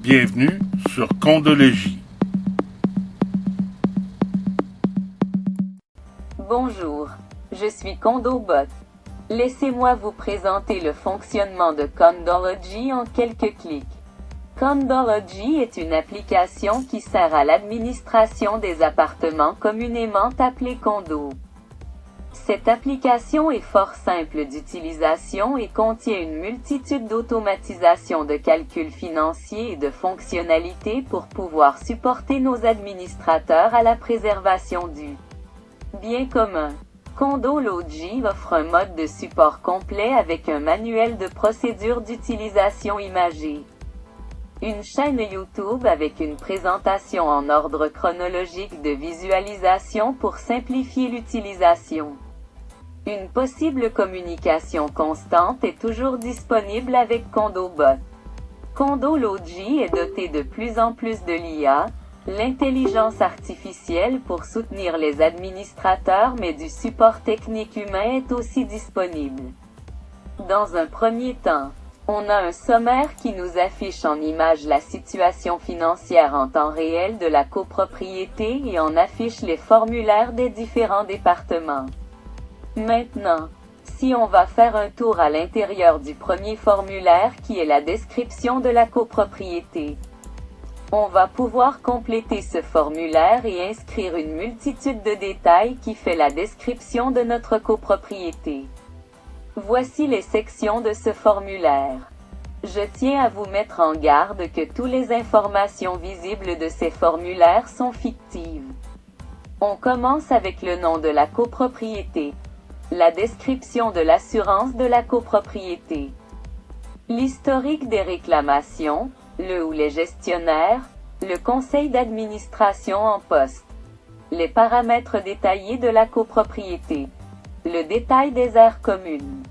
Bienvenue sur Condologie. Bonjour, je suis Condobot. Laissez-moi vous présenter le fonctionnement de Condologie en quelques clics. Condologie est une application qui sert à l'administration des appartements communément appelés condos. Cette application est fort simple d'utilisation et contient une multitude d'automatisations de calculs financiers et de fonctionnalités pour pouvoir supporter nos administrateurs à la préservation du bien commun. Condologie offre un mode de support complet avec un manuel de procédure d'utilisation imagée. Une chaîne YouTube avec une présentation en ordre chronologique de visualisation pour simplifier l'utilisation. Une possible communication constante est toujours disponible avec Condobot. Condologie est doté de plus en plus de l'IA, l'intelligence artificielle pour soutenir les administrateurs, mais du support technique humain est aussi disponible. Dans un premier temps, on a un sommaire qui nous affiche en image la situation financière en temps réel de la copropriété et en affiche les formulaires des différents départements. Maintenant, si on va faire un tour à l'intérieur du premier formulaire qui est la description de la copropriété, on va pouvoir compléter ce formulaire et inscrire une multitude de détails qui fait la description de notre copropriété. Voici les sections de ce formulaire. Je tiens à vous mettre en garde que toutes les informations visibles de ces formulaires sont fictives. On commence avec le nom de la copropriété, la description de l'assurance de la copropriété, l'historique des réclamations, le ou les gestionnaires, le conseil d'administration en poste, les paramètres détaillés de la copropriété, le détail des aires communes,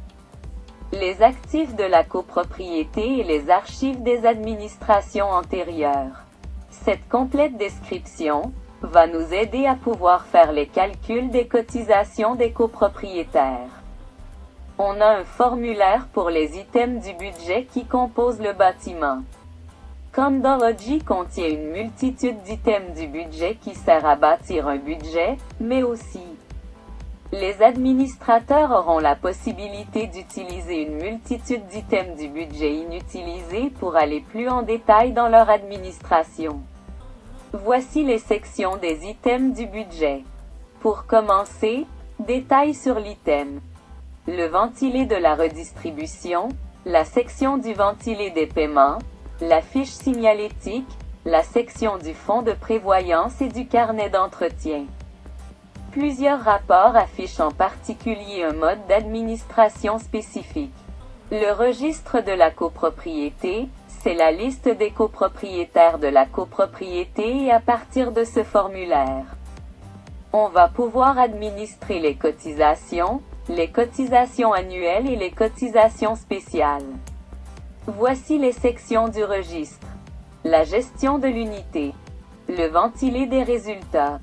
les actifs de la copropriété et les archives des administrations antérieures. Cette complète description va nous aider à pouvoir faire les calculs des cotisations des copropriétaires. On a un formulaire pour les items du budget qui composent le bâtiment. Condologie contient une multitude d'items du budget qui sert à bâtir un budget, mais aussi les administrateurs auront la possibilité d'utiliser une multitude d'items du budget inutilisés pour aller plus en détail dans leur administration. Voici les sections des items du budget. Pour commencer, détails sur l'item. Le ventilé de la redistribution, la section du ventilé des paiements, la fiche signalétique, la section du fonds de prévoyance et du carnet d'entretien. Plusieurs rapports affichent en particulier un mode d'administration spécifique. Le registre de la copropriété, c'est la liste des copropriétaires de la copropriété et à partir de ce formulaire, on va pouvoir administrer les cotisations annuelles et les cotisations spéciales. Voici les sections du registre. La gestion de l'unité, le ventilé des résultats,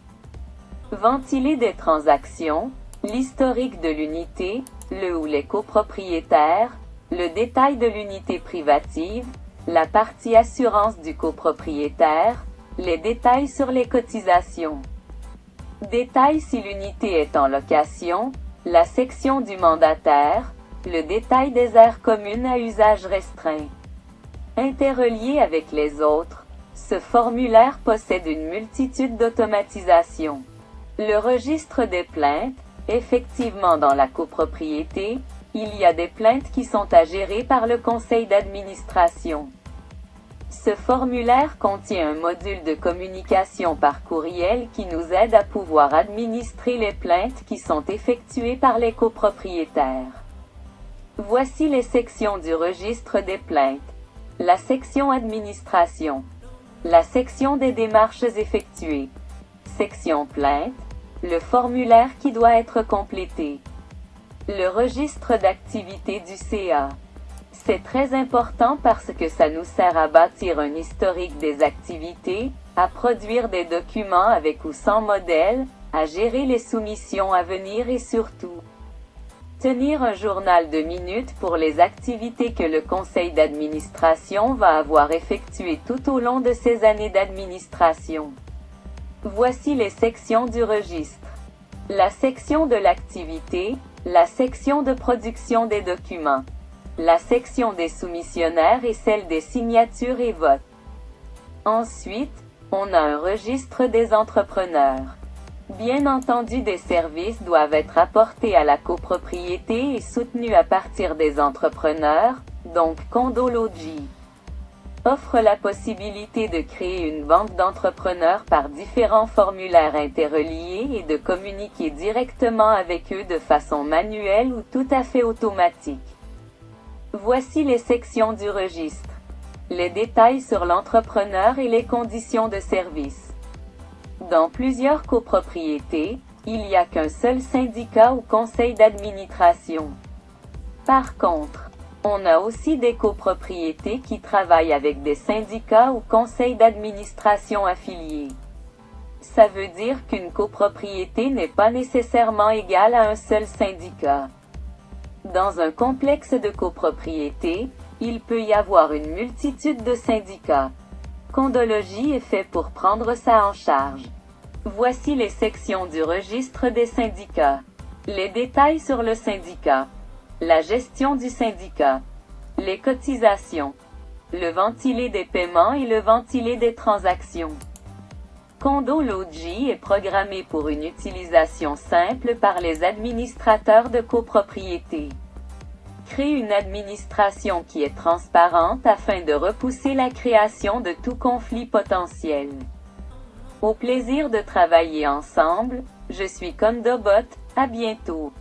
ventilé des transactions, l'historique de l'unité, le ou les copropriétaires, le détail de l'unité privative, la partie assurance du copropriétaire, les détails sur les cotisations. Détail si l'unité est en location, la section du mandataire, le détail des aires communes à usage restreint. Interrelié avec les autres, ce formulaire possède une multitude d'automatisations. Le registre des plaintes, effectivement dans la copropriété, il y a des plaintes qui sont à gérer par le conseil d'administration. Ce formulaire contient un module de communication par courriel qui nous aide à pouvoir administrer les plaintes qui sont effectuées par les copropriétaires. Voici les sections du registre des plaintes. La section administration. La section des démarches effectuées. Section plainte. Le formulaire qui doit être complété. Le registre d'activité du CA. C'est très important parce que ça nous sert à bâtir un historique des activités, à produire des documents avec ou sans modèle, à gérer les soumissions à venir et surtout Tenir un journal de minutes pour les activités que le conseil d'administration va avoir effectuées tout au long de ses années d'administration. Voici les sections du registre. La section de l'activité, la section de production des documents, la section des soumissionnaires et celle des signatures et votes. Ensuite, on a un registre des entrepreneurs. Bien entendu, des services doivent être apportés à la copropriété et soutenus à partir des entrepreneurs, donc Condology offre la possibilité de créer une banque d'entrepreneurs par différents formulaires interreliés et de communiquer directement avec eux de façon manuelle ou tout à fait automatique. Voici les sections du registre. Les détails sur l'entrepreneur et les conditions de service. Dans plusieurs copropriétés, il n'y a qu'un seul syndicat ou conseil d'administration. Par contre, on a aussi des copropriétés qui travaillent avec des syndicats ou conseils d'administration affiliés. Ça veut dire qu'une copropriété n'est pas nécessairement égale à un seul syndicat. Dans un complexe de copropriétés, il peut y avoir une multitude de syndicats. Condology est fait pour prendre ça en charge. Voici les sections du registre des syndicats. Les détails sur le syndicat. La gestion du syndicat. Les cotisations. Le ventilé des paiements et le ventilé des transactions. Condology est programmé pour une utilisation simple par les administrateurs de copropriétés. Crée une administration qui est transparente afin de repousser la création de tout conflit potentiel. Au plaisir de travailler ensemble, je suis Condobot, à bientôt.